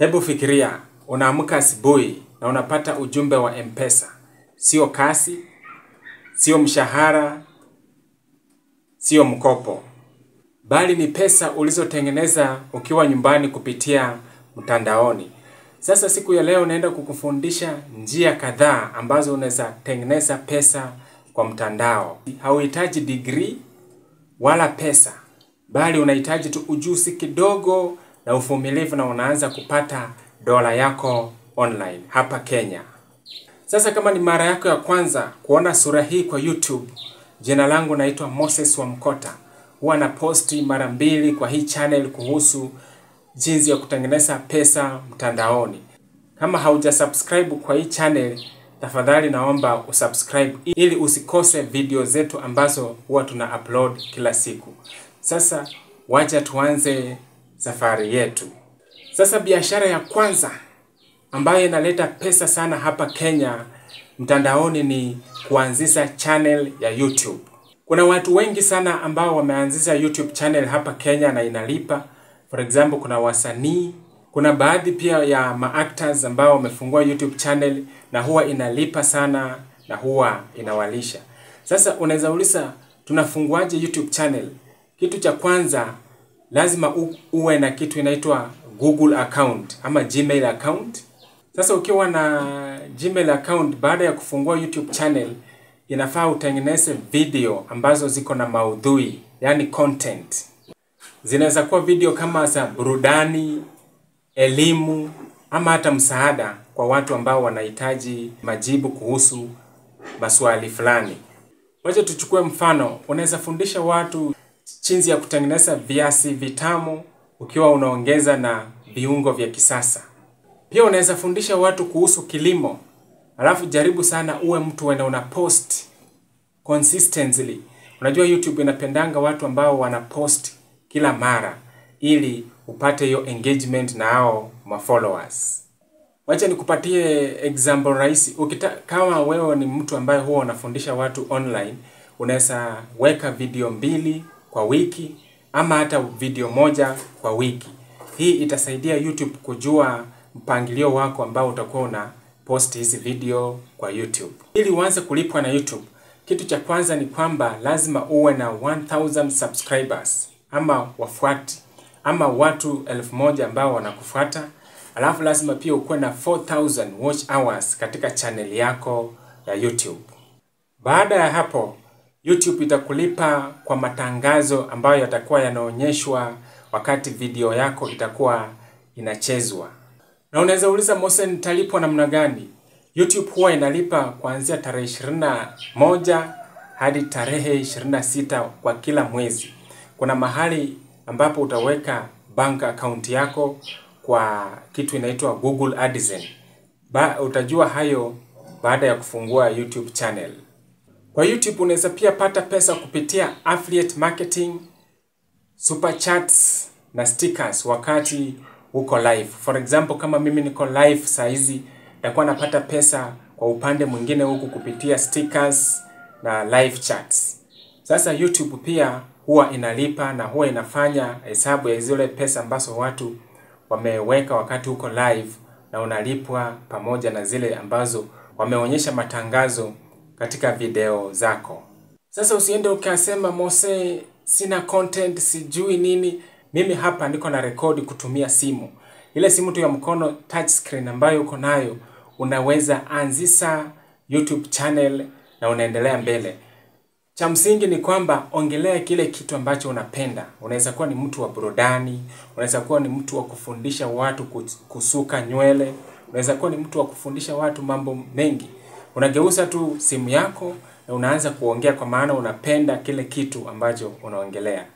Hebu fikiria, unaamka asubuhi na unapata ujumbe wa M-Pesa. Sio kasi, sio mshahara, sio mkopo. Bali ni pesa ulizotengeneza ukiwa nyumbani kupitia mtandaoni. Sasa siku ya leo naenda kukufundisha njia kadhaa ambazo unaweza tengeneza pesa kwa mtandao. Hauhitaji degree wala pesa. Bali unahitaji tu ujuzi kidogo na uvumilivu na unaanza kupata dola yako online hapa Kenya. Sasa kama ni mara yako ya kwanza kuona sura hii kwa YouTube, jina langu naitwa Moses Wamkota. Huwa na posti mara 2 kwa hii channel kuhusu jinsi ya kutengeneza pesa mtandaoni. Kama hauja subscribe kwa hii channel, tafadhali naomba usubscribe ili usikose video zetu ambazo huwa tuna upload kila siku. Sasa wacha tuanze safari yetu. Sasa biashara ya kwanza ambayo inaleta pesa sana hapa Kenya mtandaoni ni kuanzisha channel ya YouTube. Kuna watu wengi sana ambao wameanzisha YouTube channel hapa Kenya na inalipa. For example, kuna wasanii, kuna baadhi pia ya ma-actors ambao wamefungua YouTube channel na huwa inalipa sana na huwa inawalisha. Sasa unaweza uliza tunafunguaje YouTube channel? Kitu cha kwanza lazima uwe na kitu inaitwa Google account ama Gmail account. Sasa ukiwa na Gmail account, baada ya kufungua YouTube channel, inafaa utengeneze video ambazo ziko na maudhui, yani content. Zinaweza kuwa video kama za burudani, elimu, ama hata msaada kwa watu ambao wanahitaji majibu kuhusu maswali fulani. Wacha tuchukue mfano, unaweza fundisha watu jinsi ya kutengeneza viazi vitamu ukiwa unaongeza na viungo vya kisasa. Pia unaweza fundisha watu kuhusu kilimo. Alafu jaribu sana uwe mtu una post consistently. Unajua YouTube inapendanga watu ambao wana post kila mara ili upate hiyo engagement na hao followers. Wacha nikupatie example rahisi. Kama wewe ni mtu ambaye huwa unafundisha watu online, unaweza weka video 2 kwa wiki ama hata video 1 kwa wiki. Hii itasaidia YouTube kujua mpangilio wako ambao utakuwa una post hizi video kwa YouTube. Ili uanze kulipwa na YouTube, kitu cha kwanza ni kwamba lazima uwe na 1000 subscribers ama wafuati ama watu 1000 ambao wanakufuata. Alafu lazima pia ukuwe na 4000 watch hours katika channel yako ya YouTube. Baada ya hapo, YouTube itakulipa kwa matangazo ambayo yatakuwa yanaonyeshwa wakati video yako itakuwa inachezwa. Na unaweza uliza Mose, nitalipwa namna gani? YouTube huwa inalipa kuanzia tarehe 21 hadi tarehe 26 kwa kila mwezi. Kuna mahali ambapo utaweka bank account yako kwa kitu inaitwa Google AdSense. Utajua hayo baada ya kufungua YouTube channel. Kwa YouTube unaweza pia pata pesa kupitia affiliate marketing, super chats na stickers wakati uko live. For example, kama mimi niko live saa hizi, nitakuwa napata pesa kwa upande mwingine huku kupitia stickers na live chats. Sasa YouTube pia huwa inalipa na huwa inafanya hesabu ya zile pesa ambazo watu wameweka wakati uko live na unalipwa pamoja na zile ambazo wameonyesha matangazo katika video zako. Sasa usiende ukasema Mose, sina content, sijui nini. Mimi hapa niko na rekodi kutumia simu. Ile simu tu ya mkono touch screen ambayo uko nayo, unaweza anzisha YouTube channel na unaendelea mbele. Cha msingi ni kwamba ongelea kile kitu ambacho unapenda. Unaweza kuwa ni mtu wa burudani, unaweza kuwa ni mtu wa kufundisha watu kusuka nywele, unaweza kuwa ni mtu wa kufundisha watu mambo mengi. Unageuza tu simu yako na unaanza kuongea kwa maana unapenda kile kitu ambacho unaongelea.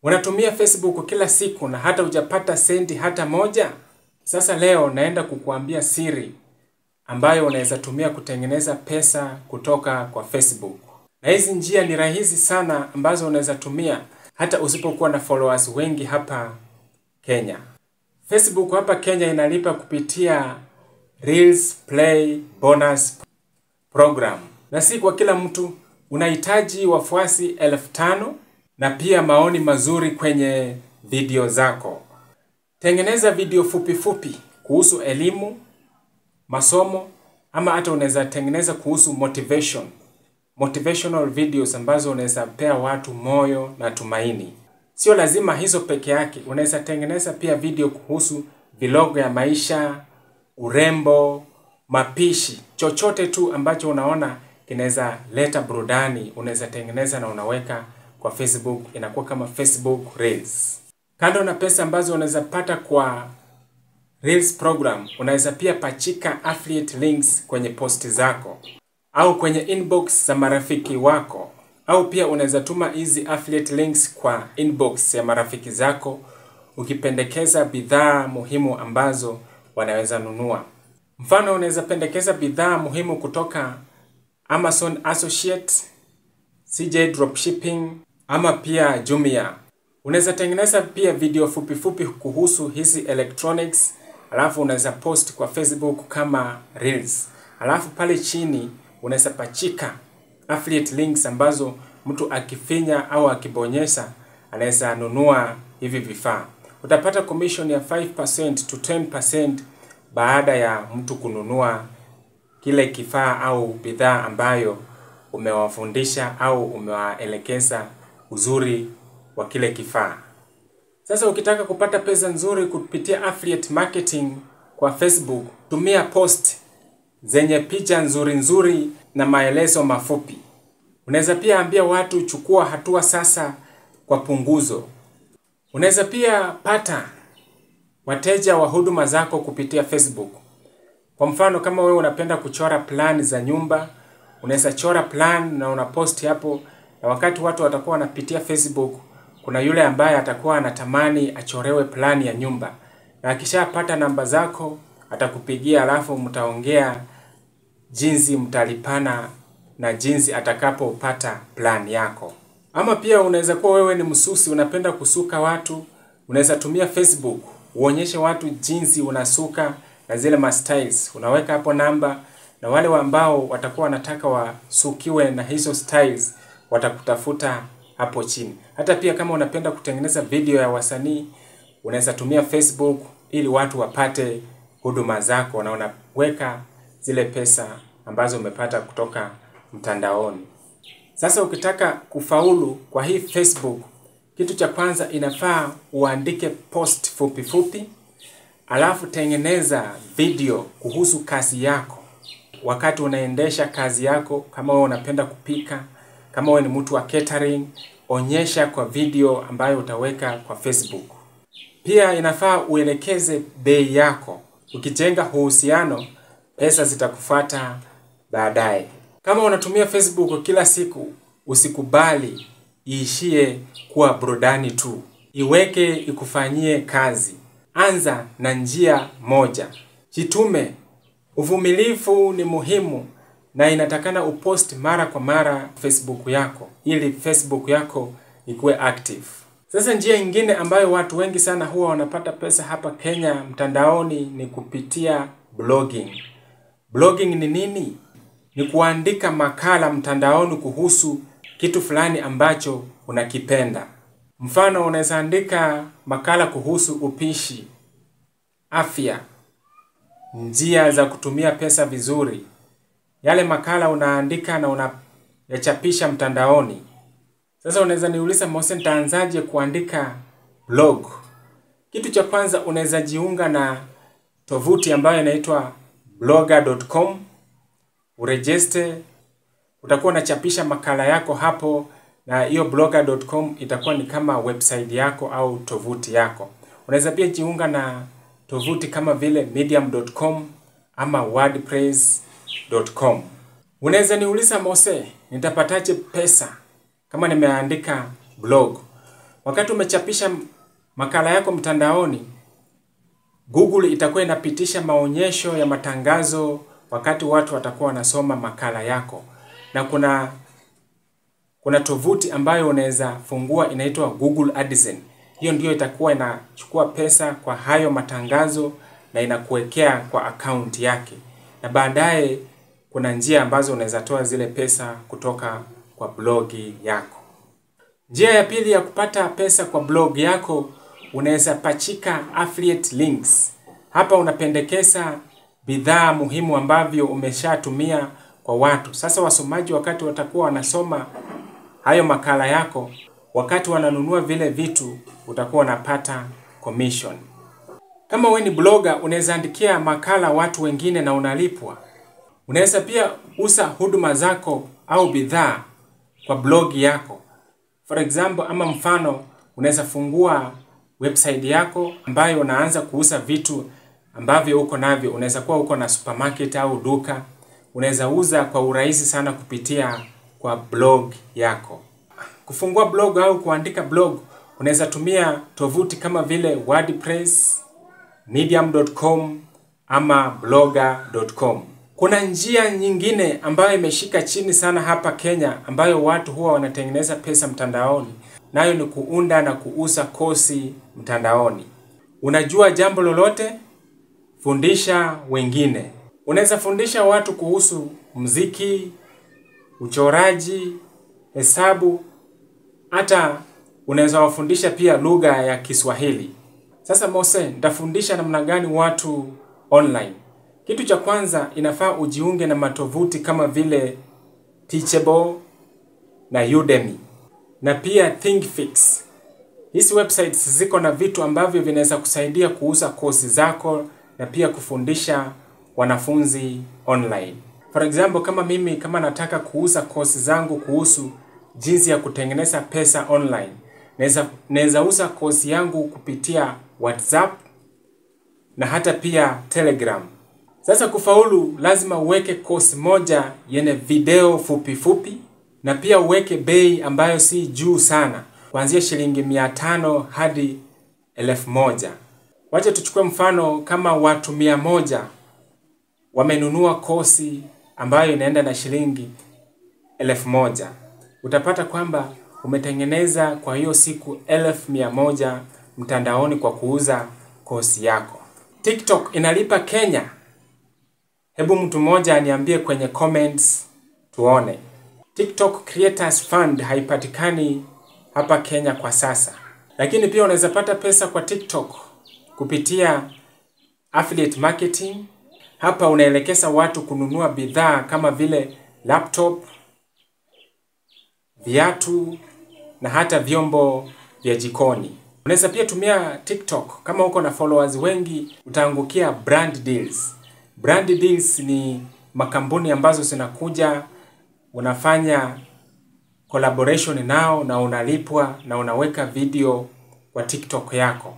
Unatumia Facebook kila siku na hata hujapata senti hata moja? Sasa leo naenda kukuambia siri ambayo unaweza tumia kutengeneza pesa kutoka kwa Facebook. Na hizi njia ni rahisi sana ambazo unaweza tumia hata usipokuwa na followers wengi hapa Kenya. Facebook hapa Kenya inalipa kupitia Reels Play Bonus Program. Na si kwa kila mtu, unahitaji wafuasi 5000 na pia maoni mazuri kwenye video zako. Tengeneza video fupi kuhusu elimu, masomo, ama hata unaweza tengeneza kuhusu motivational videos ambazo unaweza pea watu moyo na tumaini. Sio lazima hizo peke yake, unaweza tengeneza pia video kuhusu vlog ya maisha, urembo, mapishi, chochote tu ambacho unaona kinaweza leta burudani, unaweza tengeneza na unaweka kwa Facebook, inakuwa kama Facebook Reels. Kando na pesa ambazo unaweza pata kwa Reels program, unaweza pia pachika affiliate links kwenye posti zako au kwenye inbox za marafiki wako, au pia unaweza tuma hizi affiliate links kwa inbox ya marafiki zako ukipendekeza bidhaa muhimu ambazo wanaweza nunua. Mfano, unaweza pendekeza bidhaa muhimu kutoka Amazon Associate, CJ Dropshipping, ama pia Jumia. Unaweza tengeneza pia video fupi kuhusu hizi electronics, alafu unaweza post kwa Facebook kama Reels. Alafu pale chini unaweza pachika affiliate links ambazo mtu akifinya au akibonyesha anaweza nunua hivi vifaa. Utapata commission ya 5% to 10% baada ya mtu kununua kile kifaa au bidhaa ambayo umewafundisha au umewaelekeza uzuri wa kile kifaa. Sasa ukitaka kupata pesa nzuri kupitia affiliate marketing kwa Facebook, tumia post zenye picha nzuri na maelezo mafupi. Unaweza pia ambia watu chukua hatua sasa kwa punguzo. Unaweza pia pata wateja wa huduma zako kupitia Facebook. Kwa mfano, kama wewe unapenda kuchora plan za nyumba, unaweza chora plan na unaposti hapo, na wakati watu watakuwa wanapitia Facebook, kuna yule ambaye atakuwa anatamani achorewe plan ya nyumba. Na akishapata namba zako, atakupigia, alafu mtaongea jinsi mtalipana na jinsi atakapopata plan yako. Ama pia unaweza kuwa wewe ni msusi, unapenda kusuka watu, unaweza tumia Facebook uonyeshe watu jinsi unasuka na zile ma styles. Unaweka hapo namba, na wale ambao watakuwa wanataka wasukiwe na hizo styles watakutafuta hapo chini. Hata pia kama unapenda kutengeneza video ya wasanii, unaweza tumia Facebook ili watu wapate huduma zako, na unaweka zile pesa ambazo umepata kutoka mtandaoni. Sasa ukitaka kufaulu kwa hii Facebook, kitu cha kwanza inafaa uandike post fupi, alafu tengeneza video kuhusu kazi yako. Wakati unaendesha kazi yako, kama wewe unapenda kupika, kama wewe ni mtu wa catering, onyesha kwa video ambayo utaweka kwa Facebook. Pia inafaa uelekeze bei yako. Ukijenga uhusiano, pesa zitakufuata baadaye. Kama unatumia Facebook kila siku, usikubali iishie kuwa burudani tu. Iweke ikufanyie kazi. Anza na njia moja. Jitume. Uvumilivu ni muhimu na inatakana upost mara kwa mara Facebook yako, ili Facebook yako ikuwe active. Sasa njia nyingine ambayo watu wengi sana huwa wanapata pesa hapa Kenya mtandaoni ni kupitia blogging. Blogging ni nini? Ni kuandika makala mtandaoni kuhusu kitu fulani ambacho unakipenda. Mfano, unaweza andika makala kuhusu upishi, afya, njia za kutumia pesa vizuri. Yale makala unaandika na unayachapisha mtandaoni. Sasa unaweza niuliza, Mose, nitaanzaje kuandika blog? Kitu cha kwanza, unaweza jiunga na tovuti ambayo inaitwa blogger.com. Uregister, utakuwa unachapisha makala yako hapo, na hiyo blogger.com itakuwa ni kama website yako au tovuti yako. Unaweza pia jiunga na tovuti kama vile medium.com ama wordpress.com. Unaweza niuliza, Mose, nitapataje pesa kama nimeandika blog? Wakati umechapisha makala yako mtandaoni, Google itakuwa inapitisha maonyesho ya matangazo wakati watu watakuwa wanasoma makala yako. Na kuna tovuti ambayo unaweza fungua inaitwa Google AdSense. Hiyo ndio itakuwa inachukua pesa kwa hayo matangazo na inakuwekea kwa account yake. Na baadaye kuna njia ambazo unaweza toa zile pesa kutoka kwa blogi yako. Njia ya pili ya kupata pesa kwa blog yako, unaweza pachika affiliate links. Hapa unapendekeza bidhaa muhimu ambavyo umeshatumia kwa watu. Sasa wasomaji wakati watakuwa wanasoma hayo makala yako, wakati wananunua vile vitu, utakuwa unapata commission. Kama wewe ni blogger, unaweza andikia makala watu wengine na unalipwa. Unaweza pia uza huduma zako au bidhaa kwa blog yako. For example, ama mfano, unaweza fungua website yako ambayo unaanza kuuza vitu ambavyo uko navyo. Unaweza kuwa uko na supermarket au duka. Unaweza uza kwa urahisi sana kupitia kwa blog yako. Kufungua blog au kuandika blog, unaweza tumia tovuti kama vile WordPress, medium.com ama blogger.com. Kuna njia nyingine ambayo imeshika chini sana hapa Kenya ambayo watu huwa wanatengeneza pesa mtandaoni. Nayo ni kuunda na kuuza kosi mtandaoni. Unajua jambo lolote? Fundisha wengine. Unaweza fundisha watu kuhusu muziki, uchoraji, hesabu, hata unaweza wafundisha pia lugha ya Kiswahili. Sasa Mose, nitafundisha namna gani watu online? Kitu cha kwanza, inafaa ujiunge na matovuti kama vile Teachable na Udemy na pia Thinkfix. Hizi websites ziko na vitu ambavyo vinaweza kusaidia kuuza kosi zako na pia kufundisha wanafunzi online. For example, kama mimi kama nataka kuuza kosi zangu kuhusu jinsi ya kutengeneza pesa online, naweza uza kosi yangu kupitia WhatsApp na hata pia Telegram. Sasa kufaulu lazima uweke kosi moja yenye video fupi fupi na pia uweke bei ambayo si juu sana, kuanzia shilingi 500 hadi 1000. Wacha tuchukue mfano kama watu 100 wamenunua kosi ambayo inaenda na shilingi 1000. Utapata kwamba umetengeneza kwa hiyo siku 1100 mtandaoni kwa kuuza kosi yako. TikTok inalipa Kenya? Hebu mtu mmoja aniambie kwenye comments tuone. TikTok Creators Fund haipatikani hapa Kenya kwa sasa. Lakini pia unaweza pata pesa kwa TikTok kupitia affiliate marketing. Hapa unaelekeza watu kununua bidhaa kama vile laptop, viatu na hata vyombo vya jikoni. Unaweza pia tumia TikTok kama uko na followers wengi, utaangukia brand deals. Brand deals ni makampuni ambazo zinakuja, unafanya collaboration nao na unalipwa na unaweka video kwa TikTok yako.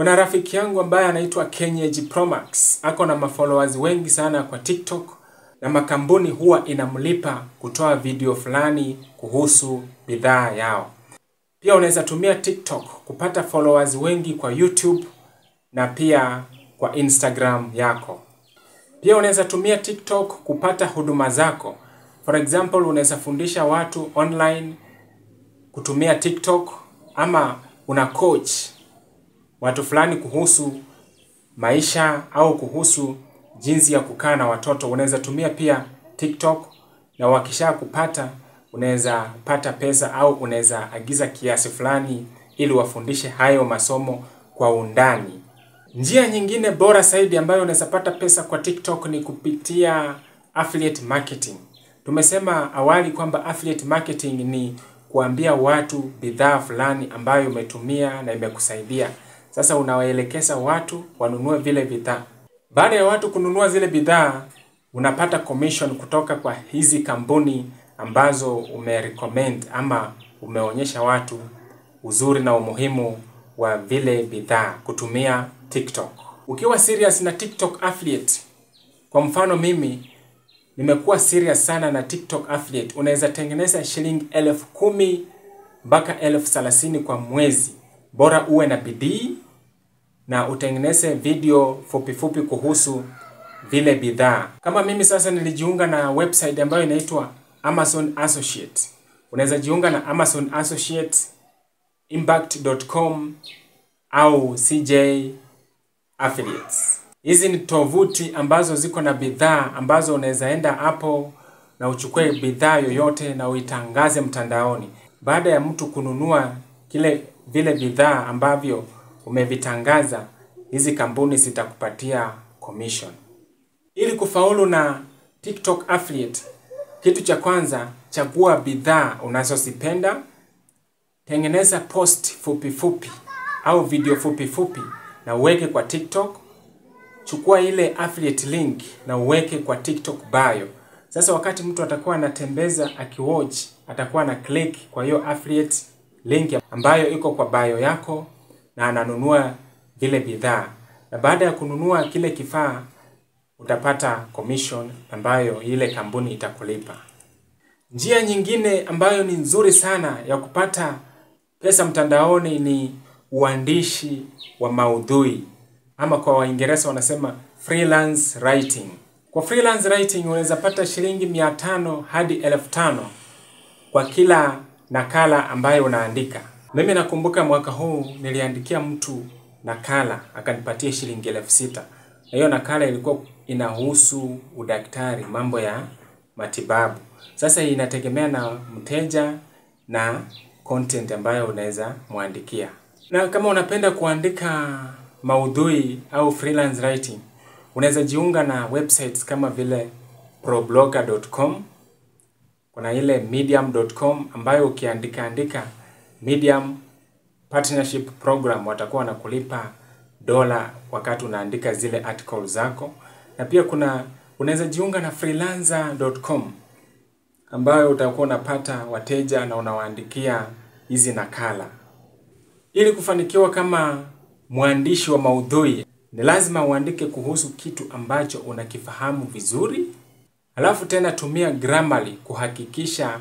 Kuna rafiki yangu ambaye anaitwa Kenyeji Promax. Ako na mafollowers wengi sana kwa TikTok na makampuni huwa inamlipa kutoa video fulani kuhusu bidhaa yao. Pia unaweza tumia TikTok kupata followers wengi kwa YouTube na pia kwa Instagram yako. Pia unaweza tumia TikTok kupata huduma zako. For example, unaweza fundisha watu online kutumia TikTok, ama una coach watu fulani kuhusu maisha au kuhusu jinsi ya kukaa na watoto. Unaweza tumia pia TikTok na wakisha kupata unaweza pata pesa au unaweza agiza kiasi fulani ili wafundishe hayo masomo kwa undani. Njia nyingine bora zaidi ambayo unaweza pata pesa kwa TikTok ni kupitia affiliate marketing. Tumesema awali kwamba affiliate marketing ni kuambia watu bidhaa fulani ambayo umetumia na imekusaidia. Sasa unawaelekeza watu wanunue vile bidhaa. Baada ya watu kununua zile bidhaa, unapata commission kutoka kwa hizi kampuni ambazo umerecommend ama umeonyesha watu uzuri na umuhimu wa vile bidhaa kutumia TikTok. Ukiwa serious na TikTok affiliate, kwa mfano mimi nimekuwa serious sana na TikTok affiliate, unaweza tengeneza shilingi 10,000 mpaka 30,000 kwa mwezi. Bora uwe na bidii na utengeneze video fupi fupi kuhusu vile bidhaa. Kama mimi sasa nilijiunga na website ambayo inaitwa Amazon Associate. Unaweza jiunga na Amazon Associate, impact.com au CJ Affiliates. Hizi ni tovuti ambazo ziko na bidhaa ambazo unaweza enda hapo na uchukue bidhaa yoyote na uitangaze mtandaoni. Baada ya mtu kununua vile bidhaa ambavyo umevitangaza, hizi kampuni zitakupatia commission. Ili kufaulu na TikTok affiliate, kitu cha kwanza, chagua bidhaa unazozipenda, tengeneza post fupi fupi au video fupi fupi na uweke kwa TikTok. Chukua ile affiliate link na uweke kwa TikTok bio. Sasa wakati mtu atakuwa anatembeza akiwatch, atakuwa na click kwa hiyo affiliate link ambayo iko kwa bio yako na ananunua vile bidhaa. Na baada ya kununua kile kifaa utapata commission ambayo ile kampuni itakulipa. Njia nyingine ambayo ni nzuri sana ya kupata pesa mtandaoni ni uandishi wa maudhui, ama kwa Waingereza wanasema freelance writing. Kwa freelance writing unaweza pata shilingi 500 hadi 1500 kwa kila nakala ambayo unaandika. Mimi nakumbuka mwaka huu niliandikia mtu nakala akanipatia shilingi 6000. Na hiyo nakala ilikuwa inahusu udaktari, mambo ya matibabu. Sasa inategemea na mteja na content ambayo unaweza muandikia. Na kama unapenda kuandika maudhui au freelance writing, unaweza jiunga na websites kama vile problogger.com, kuna ile medium.com ambayo ukiandika Medium partnership program watakuwa wanakulipa $1 wakati unaandika zile articles zako. Na pia unaweza jiunga na freelancer.com ambayo utakuwa unapata wateja na unawaandikia hizi nakala. Ili kufanikiwa kama mwandishi wa maudhui, ni lazima uandike kuhusu kitu ambacho unakifahamu vizuri. Alafu tena tumia Grammarly kuhakikisha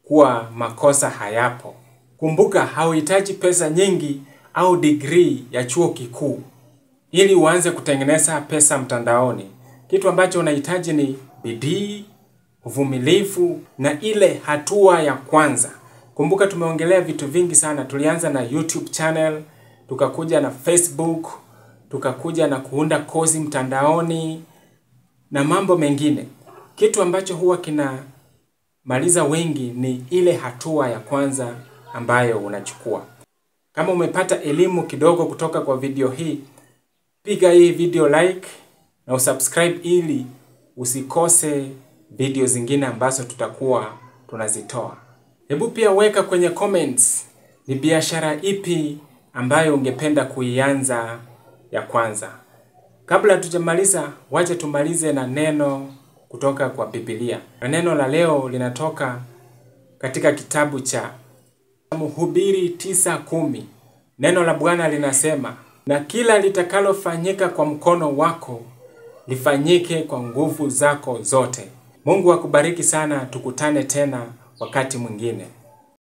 kuwa makosa hayapo. Kumbuka hauhitaji pesa nyingi au degree ya chuo kikuu ili uanze kutengeneza pesa mtandaoni. Kitu ambacho unahitaji ni bidii, uvumilivu na ile hatua ya kwanza. Kumbuka tumeongelea vitu vingi sana. Tulianza na YouTube channel, tukakuja na Facebook, tukakuja na kuunda kozi mtandaoni na mambo mengine. Kitu ambacho huwa kinamaliza wengi ni ile hatua ya kwanza ambayo unachukua. Kama umepata elimu kidogo kutoka kwa video hii, piga hii video like na usubscribe ili usikose video zingine ambazo tutakuwa tunazitoa. Hebu pia weka kwenye comments ni biashara ipi ambayo ungependa kuianza ya kwanza. Kabla tujamaliza, wacha tumalize na neno kutoka kwa Biblia. Na neno la leo linatoka katika kitabu cha Mhubiri 9:10. Neno la Bwana linasema, na kila litakalofanyika kwa mkono wako lifanyike kwa nguvu zako zote. Mungu akubariki sana, tukutane tena wakati mwingine.